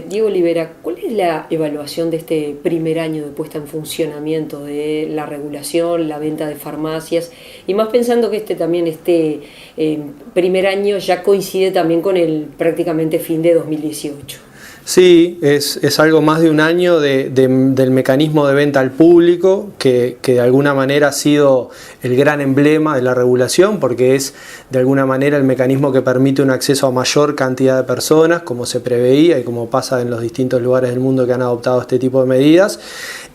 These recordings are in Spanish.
Diego Olivera, ¿cuál es la evaluación de este primer año de puesta en funcionamiento de la regulación, la venta de farmacias? Y más pensando que este primer año ya coincide también con el prácticamente fin de 2018. Sí, es algo más de un año del mecanismo de venta al público que de alguna manera ha sido el gran emblema de la regulación, porque es de alguna manera el mecanismo que permite un acceso a mayor cantidad de personas, como se preveía y como pasa en los distintos lugares del mundo que han adoptado este tipo de medidas.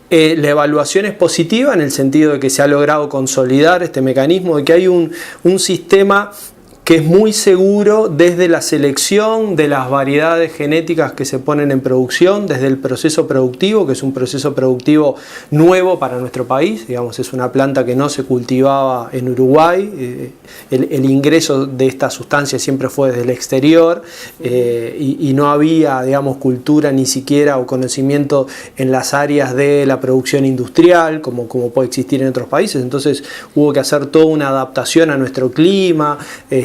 La evaluación es positiva en el sentido de que se ha logrado consolidar este mecanismo, de que hay un sistema que es muy seguro desde la selección de las variedades genéticas que se ponen en producción, desde el proceso productivo, que es un proceso productivo nuevo para nuestro país, digamos, es una planta que no se cultivaba en Uruguay, el ingreso de esta sustancia siempre fue desde el exterior y no había, digamos, cultura ni siquiera o conocimiento en las áreas de la producción industrial, como puede existir en otros países, entonces hubo que hacer toda una adaptación a nuestro clima,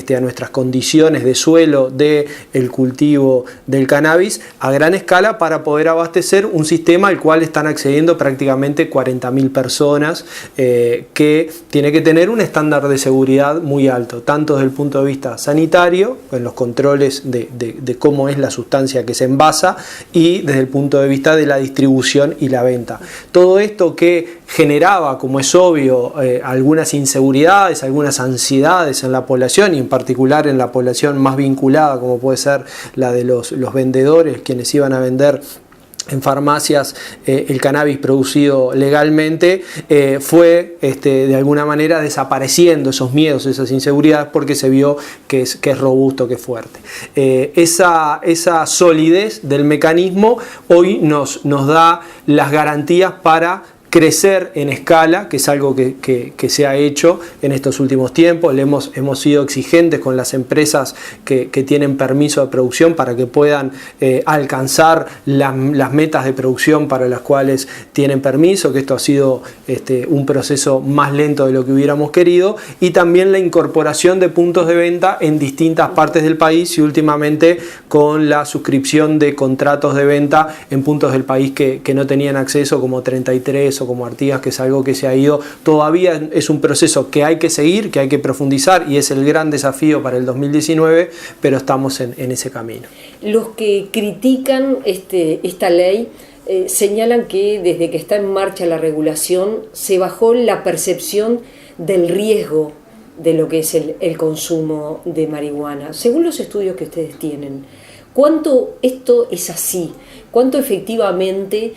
a nuestras condiciones de suelo del cultivo del cannabis a gran escala para poder abastecer un sistema al cual están accediendo prácticamente 40.000 personas que tiene que tener un estándar de seguridad muy alto, tanto desde el punto de vista sanitario, en los controles de cómo es la sustancia que se envasa y desde el punto de vista de la distribución y la venta. Todo esto que generaba, como es obvio, algunas inseguridades, algunas ansiedades en la población y en particular en la población más vinculada, como puede ser la de los vendedores, quienes iban a vender en farmacias el cannabis producido legalmente, fue de alguna manera desapareciendo esos miedos, esas inseguridades, porque se vio que es robusto, que es fuerte. Esa solidez del mecanismo hoy nos da las garantías para crecer en escala, que es algo que se ha hecho en estos últimos tiempos. Hemos sido exigentes con las empresas que tienen permiso de producción para que puedan alcanzar las metas de producción para las cuales tienen permiso, que esto ha sido un proceso más lento de lo que hubiéramos querido, y también la incorporación de puntos de venta en distintas partes del país y últimamente con la suscripción de contratos de venta en puntos del país que no tenían acceso, como 33 o como Artigas, que es algo que se ha ido. Todavía es un proceso que hay que seguir, que hay que profundizar y es el gran desafío para el 2019, pero estamos en ese camino. Los que critican esta ley señalan que desde que está en marcha la regulación se bajó la percepción del riesgo de lo que es el consumo de marihuana. Según los estudios que ustedes tienen, ¿cuánto esto es así? ¿Cuánto efectivamente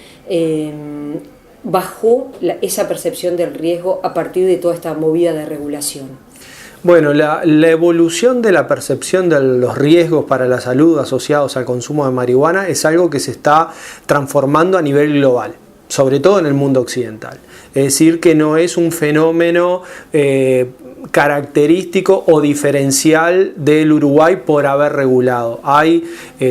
bajó esa percepción del riesgo a partir de toda esta movida de regulación? Bueno, la evolución de la percepción de los riesgos para la salud asociados al consumo de marihuana es algo que se está transformando a nivel global, sobre todo en el mundo occidental. Es decir, que no es un fenómeno característico o diferencial del Uruguay por haber regulado. Hay,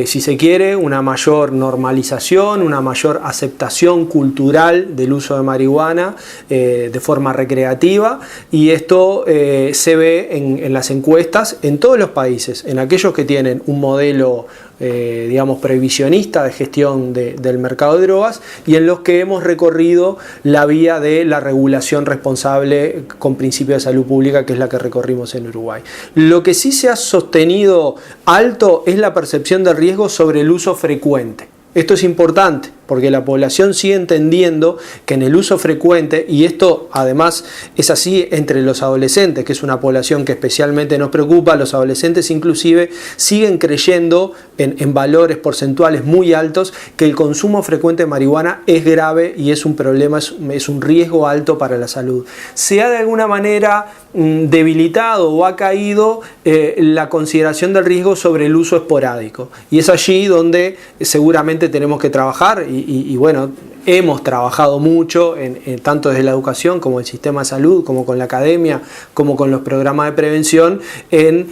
si se quiere, una mayor normalización, una mayor aceptación cultural del uso de marihuana de forma recreativa, y esto se ve en las encuestas en todos los países, en aquellos que tienen un modelo digamos prohibicionista de gestión del mercado de drogas y en los que hemos recorrido la vía de la regulación responsable con principio de salud pública, que es la que recorrimos en Uruguay. Lo que sí se ha sostenido alto es la percepción de riesgo sobre el uso frecuente. Esto es importante porque la población sigue entendiendo que en el uso frecuente, y esto además es así entre los adolescentes, que es una población que especialmente nos preocupa, los adolescentes inclusive siguen creyendo en valores porcentuales muy altos que el consumo frecuente de marihuana es grave y es un problema, es un riesgo alto para la salud. Se ha de alguna manera debilitado o ha caído la consideración del riesgo sobre el uso esporádico, y es allí donde seguramente tenemos que trabajar y bueno, hemos trabajado mucho tanto desde la educación como el sistema de salud, como con la academia, como con los programas de prevención, en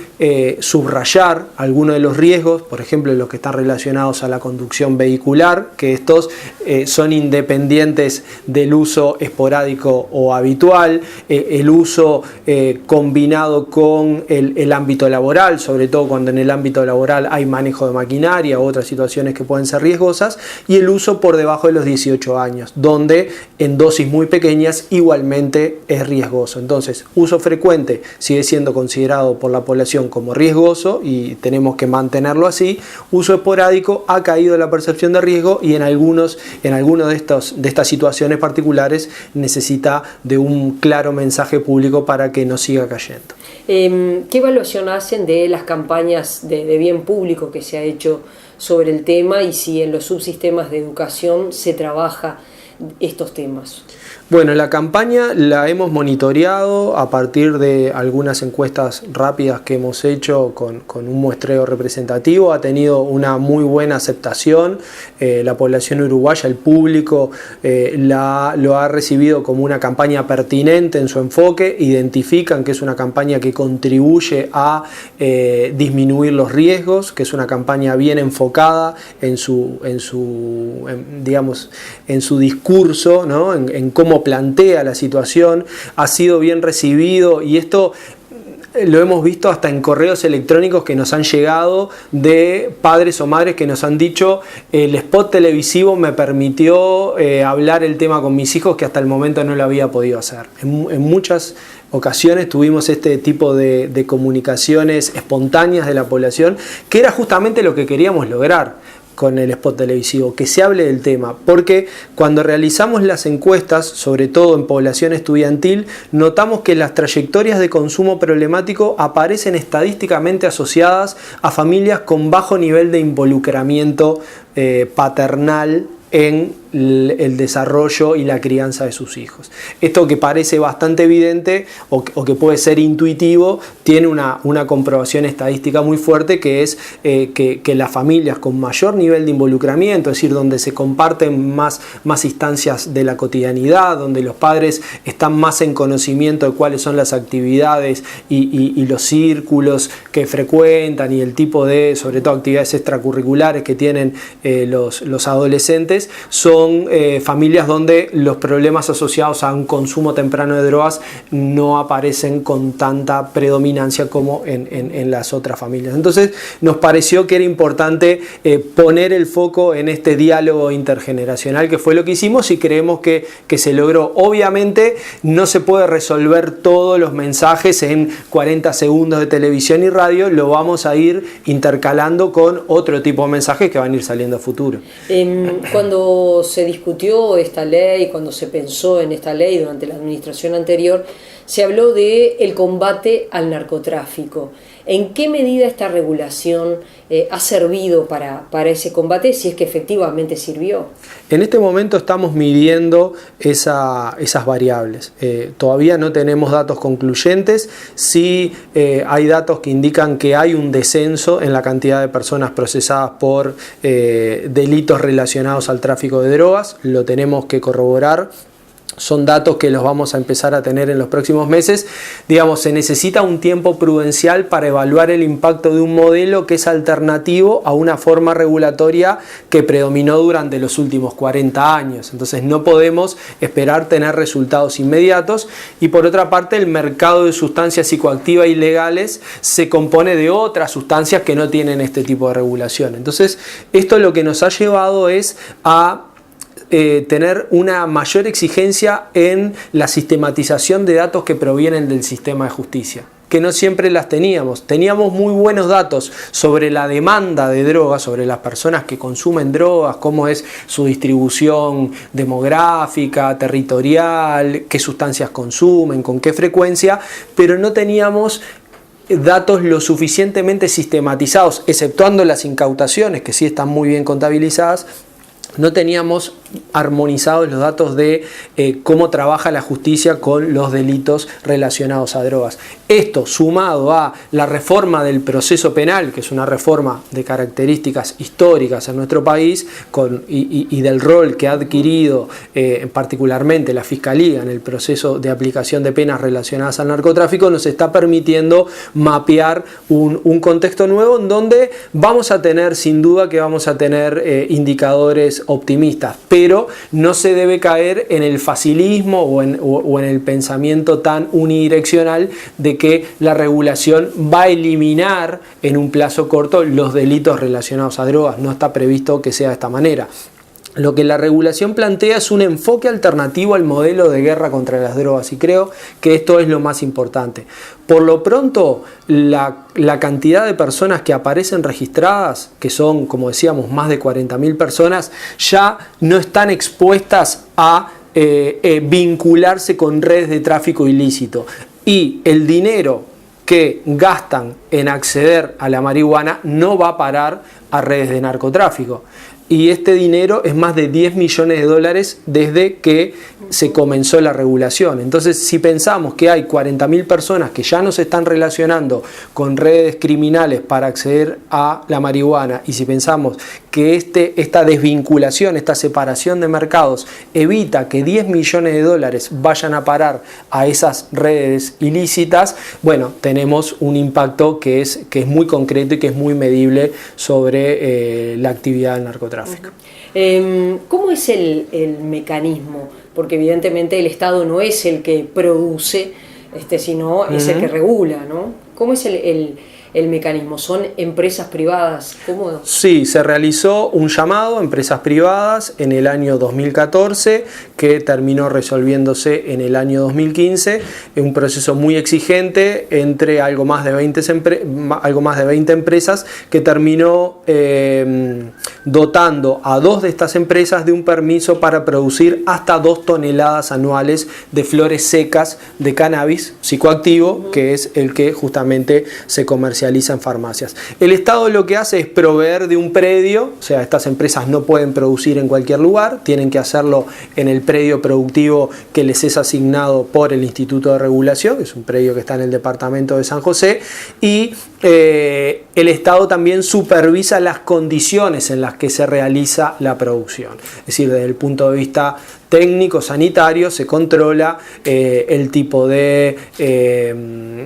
subrayar algunos de los riesgos, por ejemplo los que están relacionados a la conducción vehicular, que estos son independientes del uso esporádico o habitual, el uso combinado con el ámbito laboral, sobre todo cuando en el ámbito laboral hay manejo de maquinaria u otras situaciones que pueden ser riesgosas, y el uso por debajo de los 18 años, donde en dosis muy pequeñas igualmente es riesgoso. Entonces, uso frecuente sigue siendo considerado por la población como riesgoso y tenemos que mantenerlo así. Uso esporádico ha caído la percepción de riesgo y en algunos de estas situaciones particulares necesita de un claro mensaje público para que no siga cayendo. ¿Qué evaluación hacen de las campañas de bien público que se ha hecho sobre el tema y si en los subsistemas de educación se trabaja estos temas? Bueno, la campaña la hemos monitoreado a partir de algunas encuestas rápidas que hemos hecho con un muestreo representativo. Ha tenido una muy buena aceptación. La población uruguaya, el público, lo ha recibido como una campaña pertinente en su enfoque. Digamos que es una campaña que contribuye a disminuir los riesgos, que es una campaña bien enfocada en su discurso, ¿no? En cómo plantea la situación. Ha sido bien recibido y esto lo hemos visto hasta en correos electrónicos que nos han llegado de padres o madres que nos han dicho: el spot televisivo me permitió hablar el tema con mis hijos que hasta el momento no lo había podido hacer. En muchas ocasiones tuvimos este tipo de comunicaciones espontáneas de la población, que era justamente lo que queríamos lograr con el spot televisivo, que se hable del tema, porque cuando realizamos las encuestas, sobre todo en población estudiantil, notamos que las trayectorias de consumo problemático aparecen estadísticamente asociadas a familias con bajo nivel de involucramiento paternal en el desarrollo y la crianza de sus hijos. Esto, que parece bastante evidente o que puede ser intuitivo, tiene una comprobación estadística muy fuerte, que es que las familias con mayor nivel de involucramiento, es decir, donde se comparten más instancias de la cotidianidad, donde los padres están más en conocimiento de cuáles son las actividades y los círculos que frecuentan y el tipo de, sobre todo, actividades extracurriculares que tienen los adolescentes, son familias donde los problemas asociados a un consumo temprano de drogas no aparecen con tanta predominancia como en las otras familias. Entonces nos pareció que era importante poner el foco en este diálogo intergeneracional, que fue lo que hicimos y creemos que se logró. Obviamente no se puede resolver todos los mensajes en 40 segundos de televisión y radio, lo vamos a ir intercalando con otro tipo de mensajes que van a ir saliendo a futuro. Cuando se discutió esta ley, cuando se pensó en esta ley durante la administración anterior, se habló de el combate al narcotráfico. ¿En qué medida esta regulación ha servido para ese combate, si es que efectivamente sirvió? En este momento estamos midiendo esas variables. Todavía no tenemos datos concluyentes. Sí hay datos que indican que hay un descenso en la cantidad de personas procesadas por delitos relacionados al tráfico de drogas. Lo tenemos que corroborar. Son datos que los vamos a empezar a tener en los próximos meses. Digamos, se necesita un tiempo prudencial para evaluar el impacto de un modelo que es alternativo a una forma regulatoria que predominó durante los últimos 40 años. Entonces no podemos esperar tener resultados inmediatos. Y por otra parte, el mercado de sustancias psicoactivas ilegales se compone de otras sustancias que no tienen este tipo de regulación. Entonces esto lo que nos ha llevado es a tener una mayor exigencia en la sistematización de datos que provienen del sistema de justicia, que no siempre las teníamos. Teníamos muy buenos datos sobre la demanda de drogas, sobre las personas que consumen drogas, cómo es su distribución demográfica, territorial, qué sustancias consumen, con qué frecuencia, pero no teníamos datos lo suficientemente sistematizados, exceptuando las incautaciones, que sí están muy bien contabilizadas. No teníamos armonizados los datos de cómo trabaja la justicia con los delitos relacionados a drogas. Esto, sumado a la reforma del proceso penal, que es una reforma de características históricas en nuestro país, y del rol que ha adquirido particularmente la Fiscalía en el proceso de aplicación de penas relacionadas al narcotráfico, nos está permitiendo mapear un contexto nuevo en donde vamos a tener, sin duda que vamos a tener indicadores optimistas, pero no se debe caer en el facilismo o en el pensamiento tan unidireccional de que la regulación va a eliminar en un plazo corto los delitos relacionados a drogas. No está previsto que sea de esta manera. Lo que la regulación plantea es un enfoque alternativo al modelo de guerra contra las drogas, y creo que esto es lo más importante. Por lo pronto, la cantidad de personas que aparecen registradas, que son, como decíamos, más de 40.000 personas, ya no están expuestas a vincularse con redes de tráfico ilícito. Y el dinero que gastan en acceder a la marihuana no va a parar a redes de narcotráfico. Y este dinero es más de 10 millones de dólares desde que se comenzó la regulación. Entonces, si pensamos que hay 40.000 personas que ya no se están relacionando con redes criminales para acceder a la marihuana, y si pensamos que esta desvinculación, esta separación de mercados evita que 10 millones de dólares vayan a parar a esas redes ilícitas, bueno, tenemos un impacto que es muy concreto y que es muy medible sobre la actividad del narcotráfico. ¿Cómo es el mecanismo? Porque evidentemente el Estado no es el que produce, sino es el que regula, ¿no? ¿Cómo es el mecanismo? ¿Son empresas privadas? ¿Cómo? Sí, se realizó un llamado a empresas privadas en el año 2014 que terminó resolviéndose en el año 2015, un proceso muy exigente entre algo más de 20 empresas que terminó dotando a 2 de estas empresas de un permiso para producir hasta 2 toneladas anuales de flores secas de cannabis psicoactivo, que es el que justamente se comercializa en farmacias. El Estado lo que hace es proveer de un predio, o sea, estas empresas no pueden producir en cualquier lugar, tienen que hacerlo en el predio productivo que les es asignado por el Instituto de Regulación, que es un predio que está en el departamento de San José, y el Estado también supervisa las condiciones en las que se realiza la producción. Es decir, desde el punto de vista técnico, sanitario, se controla el tipo de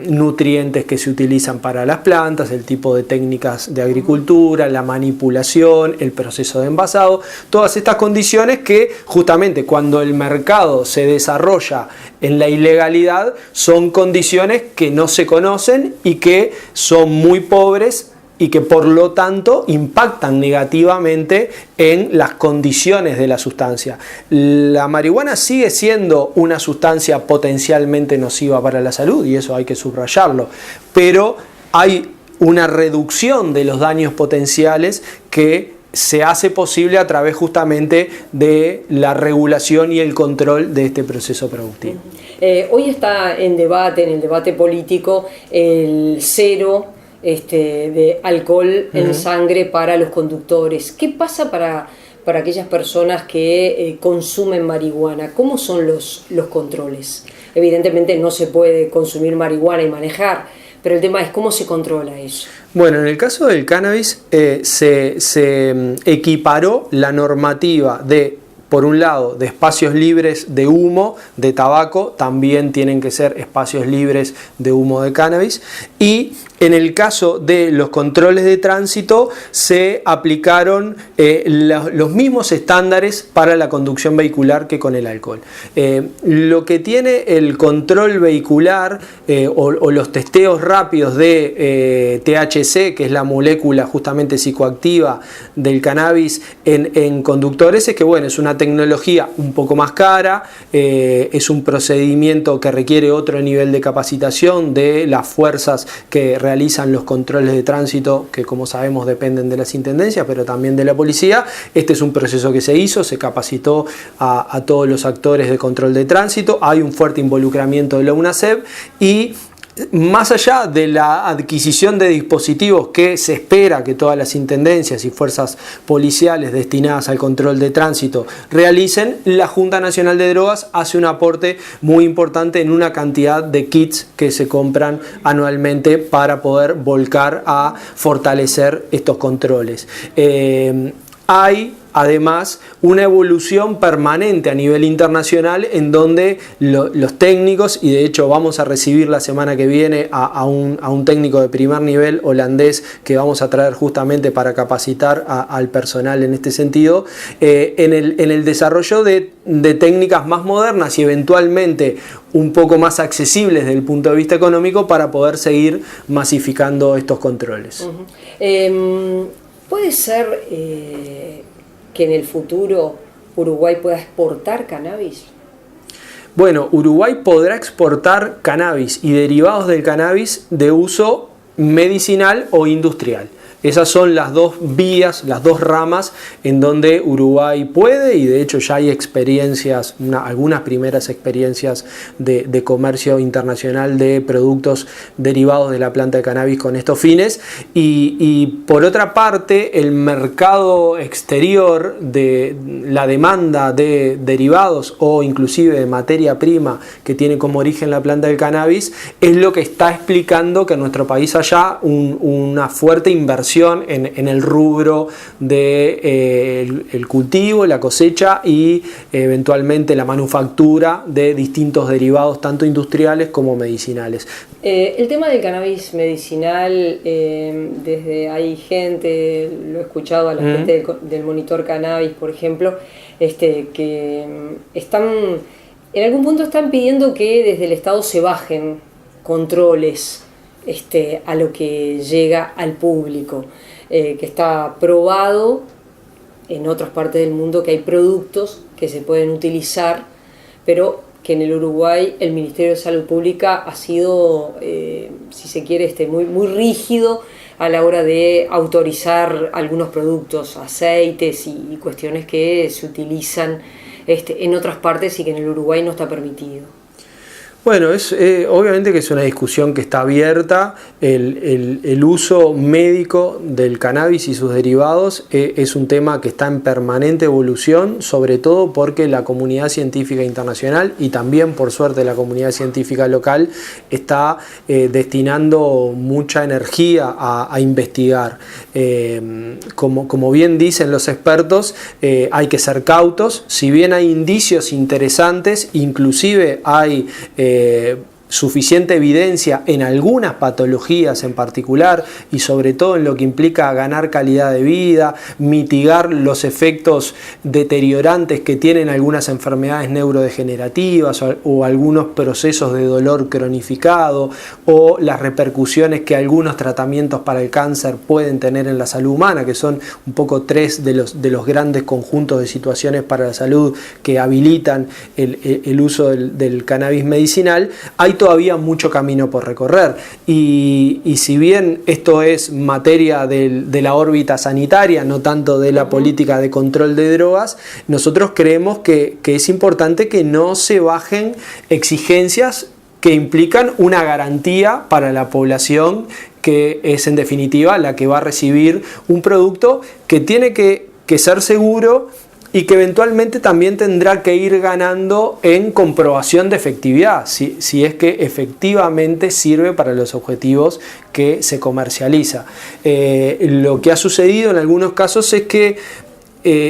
nutrientes que se utilizan para las plantas, el tipo de técnicas de agricultura, la manipulación, el proceso de envasado, todas estas condiciones que justamente cuando el mercado se desarrolla en la ilegalidad son condiciones que no se conocen y que son muy pobres y que por lo tanto impactan negativamente en las condiciones de la sustancia. La marihuana sigue siendo una sustancia potencialmente nociva para la salud y eso hay que subrayarlo, pero hay una reducción de los daños potenciales que se hace posible a través justamente de la regulación y el control de este proceso productivo. Hoy está en el debate político, el cero de alcohol en sangre para los conductores. ¿Qué pasa para aquellas personas que consumen marihuana? ¿Cómo son los controles? Evidentemente no se puede consumir marihuana y manejar, pero el tema es cómo se controla eso. Bueno, en el caso del cannabis se equiparó la normativa por un lado, de espacios libres de humo, de tabaco, también tienen que ser espacios libres de humo de cannabis. Y en el caso de los controles de tránsito, se aplicaron los mismos estándares para la conducción vehicular que con el alcohol. Lo que tiene el control vehicular o los testeos rápidos de THC, que es la molécula justamente psicoactiva del cannabis en conductores, es que bueno, es una tecnología un poco más cara, es un procedimiento que requiere otro nivel de capacitación de las fuerzas que realizan los controles de tránsito, que como sabemos dependen de las intendencias, pero también de la policía. Este es un proceso que se hizo, se capacitó a todos los actores de control de tránsito, hay un fuerte involucramiento de la UNACEP y más allá de la adquisición de dispositivos que se espera que todas las intendencias y fuerzas policiales destinadas al control de tránsito realicen, la Junta Nacional de Drogas hace un aporte muy importante en una cantidad de kits que se compran anualmente para poder volcar a fortalecer estos controles. Hay además una evolución permanente a nivel internacional en donde los técnicos, y de hecho vamos a recibir la semana que viene a un técnico de primer nivel holandés que vamos a traer justamente para capacitar al personal en este sentido, en el desarrollo de técnicas más modernas y eventualmente un poco más accesibles desde el punto de vista económico para poder seguir masificando estos controles. ¿Puede ser que en el futuro Uruguay pueda exportar cannabis? Bueno, Uruguay podrá exportar cannabis y derivados del cannabis de uso medicinal o industrial. Esas son las dos vías, las dos ramas en donde Uruguay puede, y de hecho ya hay experiencias, algunas primeras experiencias de comercio internacional de productos derivados de la planta de cannabis con estos fines. Y por otra parte, el mercado exterior de la demanda de derivados o inclusive de materia prima que tiene como origen la planta del cannabis es lo que está explicando que en nuestro país haya una fuerte inversión en el rubro de el cultivo, la cosecha y eventualmente la manufactura de distintos derivados tanto industriales como medicinales. El tema del cannabis medicinal, desde hay gente, lo he escuchado a la gente del Monitor Cannabis, por ejemplo, que están, en algún punto están pidiendo que desde el Estado se bajen controles a lo que llega al público, que está probado en otras partes del mundo que hay productos que se pueden utilizar, pero que en el Uruguay el Ministerio de Salud Pública ha sido, si se quiere, muy rígido a la hora de autorizar algunos productos, aceites y cuestiones que se utilizan en otras partes y que en el Uruguay no está permitido. Bueno, obviamente que es una discusión que está abierta. El uso médico del cannabis y sus derivados es un tema que está en permanente evolución, sobre todo porque la comunidad científica internacional y también por suerte la comunidad científica local está destinando mucha energía a investigar. Como bien dicen los expertos, hay que ser cautos. Si bien hay indicios interesantes, inclusive hay suficiente evidencia en algunas patologías en particular y sobre todo en lo que implica ganar calidad de vida, mitigar los efectos deteriorantes que tienen algunas enfermedades neurodegenerativas o algunos procesos de dolor cronificado o las repercusiones que algunos tratamientos para el cáncer pueden tener en la salud humana, que son un poco tres de los grandes conjuntos de situaciones para la salud que habilitan el uso del cannabis medicinal. Hay todavía mucho camino por recorrer y si bien esto es materia de la órbita sanitaria, no tanto de la política de control de drogas, nosotros creemos que es importante que no se bajen exigencias que implican una garantía para la población, que es en definitiva la que va a recibir un producto que tiene que ser seguro y que eventualmente también tendrá que ir ganando en comprobación de efectividad, si es que efectivamente sirve para los objetivos que se comercializa. Lo que ha sucedido en algunos casos es que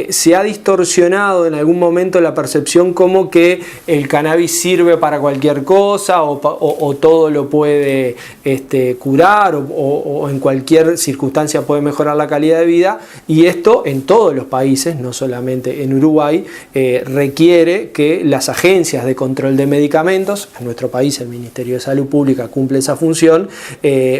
se ha distorsionado en algún momento la percepción como que el cannabis sirve para cualquier cosa o todo lo puede curar o en cualquier circunstancia puede mejorar la calidad de vida, y esto en todos los países, no solamente en Uruguay, requiere que las agencias de control de medicamentos, en nuestro país el Ministerio de Salud Pública cumple esa función,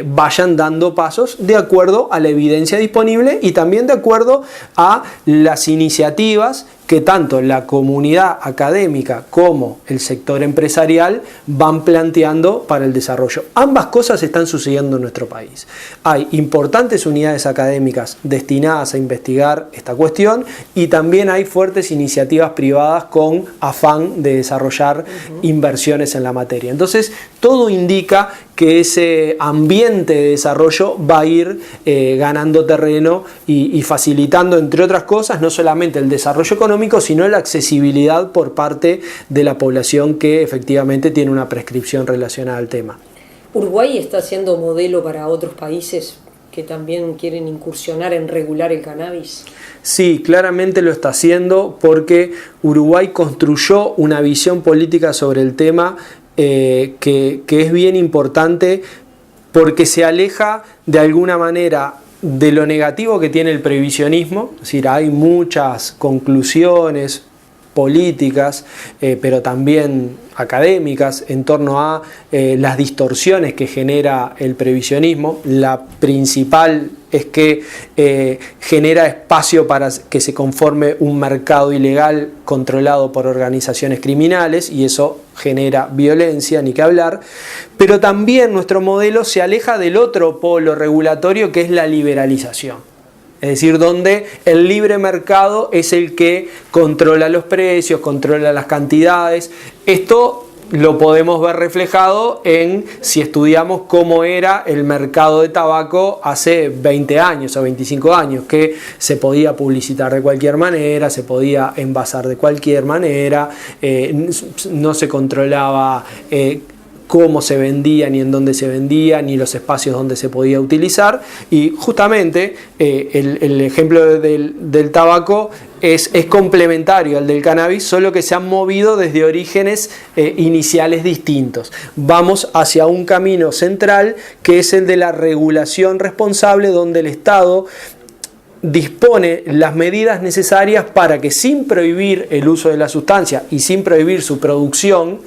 vayan dando pasos de acuerdo a la evidencia disponible y también de acuerdo a las iniciativas que tanto la comunidad académica como el sector empresarial van planteando para el desarrollo. Ambas cosas están sucediendo en nuestro país. Hay importantes unidades académicas destinadas a investigar esta cuestión y también hay fuertes iniciativas privadas con afán de desarrollar inversiones en la materia. Entonces, todo indica que ese ambiente de desarrollo va a ir ganando terreno y facilitando, entre otras cosas, no solamente el desarrollo económico, sino la accesibilidad por parte de la población que efectivamente tiene una prescripción relacionada al tema. ¿Uruguay está siendo modelo para otros países que también quieren incursionar en regular el cannabis? Sí, claramente lo está haciendo porque Uruguay construyó una visión política sobre el tema que es bien importante porque se aleja de alguna manera de lo negativo que tiene el prohibicionismo. Es decir, hay muchas conclusiones políticas, pero también académicas en torno a las distorsiones que genera el prohibicionismo. La principal es que genera espacio para que se conforme un mercado ilegal controlado por organizaciones criminales, y eso genera violencia, ni que hablar. Pero también nuestro modelo se aleja del otro polo regulatorio, que es la liberalización. Es decir, donde el libre mercado es el que controla los precios, controla las cantidades. Esto lo podemos ver reflejado en si estudiamos cómo era el mercado de tabaco hace 20 años o 25 años, que se podía publicitar de cualquier manera, se podía envasar de cualquier manera, no se controlaba cómo se vendía, ni en dónde se vendía, ni los espacios donde se podía utilizar. Y justamente el ejemplo del tabaco es complementario al del cannabis, solo que se han movido desde orígenes iniciales distintos. Vamos hacia un camino central que es el de la regulación responsable, donde el Estado dispone las medidas necesarias para que, sin prohibir el uso de la sustancia y sin prohibir su producción,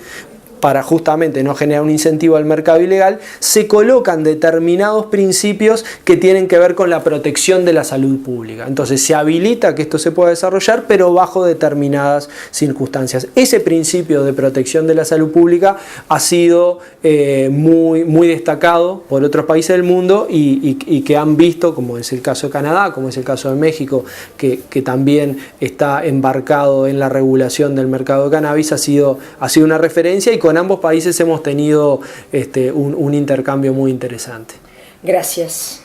para justamente no generar un incentivo al mercado ilegal, se colocan determinados principios que tienen que ver con la protección de la salud pública. Entonces se habilita que esto se pueda desarrollar, pero bajo determinadas circunstancias. Ese principio de protección de la salud pública ha sido muy destacado por otros países del mundo y que han visto, como es el caso de Canadá, como es el caso de México, que también está embarcado en la regulación del mercado de cannabis, ha sido una referencia, y con ambos países hemos tenido un intercambio muy interesante. Gracias.